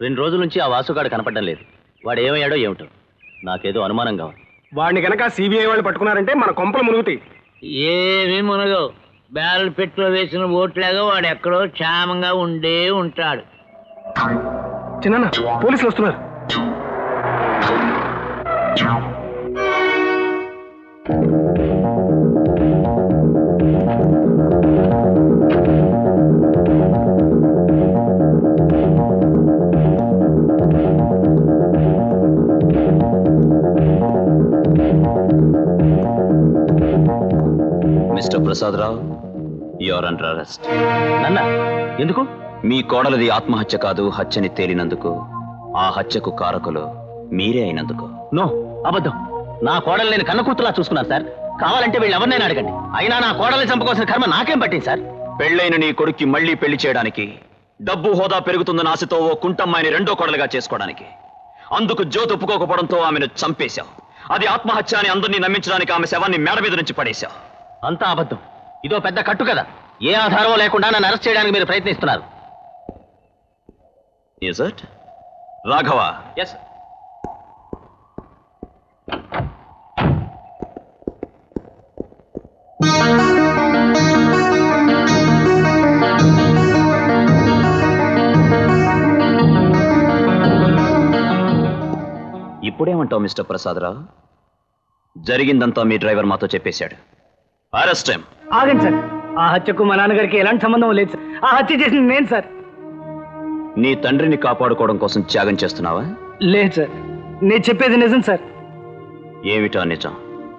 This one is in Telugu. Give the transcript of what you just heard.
2 రోజుల నుంచి ఆ వాసుగాడు కనపడడం లేదు. వాడు ఏమయ్యాడో ఏమిటో నాకేదో అనుమానంగా ఉంది. వాడిని కనుక సిబిఐ వాళ్ళు పట్టుకున్నారంటే మన కొంపలు మునుగుతాయి. ఏమీ మునగవు. బ్యాలెట్ పెట్టులో వేసిన ఓట్లాగా వాడు ఎక్కడో క్షేమంగా ఉండే ఉంటాడు. చిన్న పోలీసులు వస్తున్నారు. Mister Prasadarao, you are under arrest. నన్న ఎందుకు? మీ కోడలిది ఆత్మహత్య కాదు, హత్యని తేలినందుకు. ఆ హత్యకు కారకులు మీరే అయినందుకు. నో, అబద్ధం. నా కోడలు నేను కన్న కూతురులా చూసుకున్నాను సార్. కావాలంటే వీళ్ళు ఎవరినైనా అడగండి. అయినా నా కోడల్ని చంపుకోవాల్సిన కర్మ నాకేం పట్టింది సార్? పెళ్ళైన నీ కొడుక్కి మళ్లీ పెళ్లి చేయడానికి, డబ్బు హోదా పెరుగుతుందన్న ఆశతో ఓ కుంటమ్మాయిని రెండో కోడలుగా చేసుకోవడానికి, అందుకు జ్యోతి ఒప్పుకోకపోవడంతో ఆమెను చంపేశావు. అది ఆత్మహత్య అని అందరినీ నమ్మించడానికి ఆమె శవాన్ని మేడ మీద నుంచి పడేశావు. అంతా అబద్ధం. ఇదో పెద్ద కట్టు కదా. ఏ ఆధారమో లేకుండా నన్ను అరెస్ట్ చేయడానికి మీరు ప్రయత్నిస్తున్నారు. Is it? రాఘవ. ఎస్. ఇప్పుడేమంటావు మిస్టర్ ప్రసాదరావు? జరిగిందంతా మీ డ్రైవర్ మాతో చెప్పేశాడు. Arrest him. ఆగండి సార్. ఆ హత్యకు మా నాన్నగారికి ఎలాంటి సంబంధం లేదు సార్. ఆ హత్య చేసింది నేను సార్. నీ తండ్రిని కాపాడుకోవడం కోసం త్యాగం చేస్తున్నావా? లేదు సార్, నేను చెప్పేది నిజం సార్. ఏమిటా నిజం?